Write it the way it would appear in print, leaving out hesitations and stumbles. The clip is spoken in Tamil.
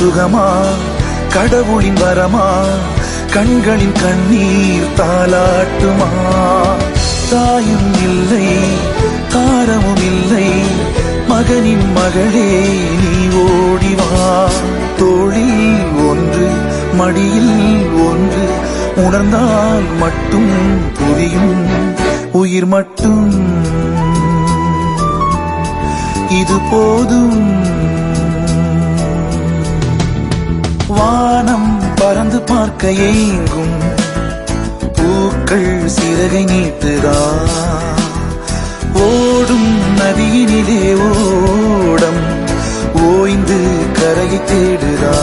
சுகமா கடவுளின் வரமா கண்களின் கண்ணீர் தாலாட்டுமா தாயும் இல்லை தாரமும் இல்லை மகனின் மகளே நீ ஓடிவா தோளில் ஒன்று மடியில் ஒன்று உணர்ந்தால் மட்டும் புரியும் உயிர் மட்டும் இது போதும் வானம் பறந்து பார்க்க ஏங்கும் பூக்கள் சிறகை நீட்டுதா ஓடும் நதியினிலே ஓடம் ஓய்ந்து கரையை தேடுதா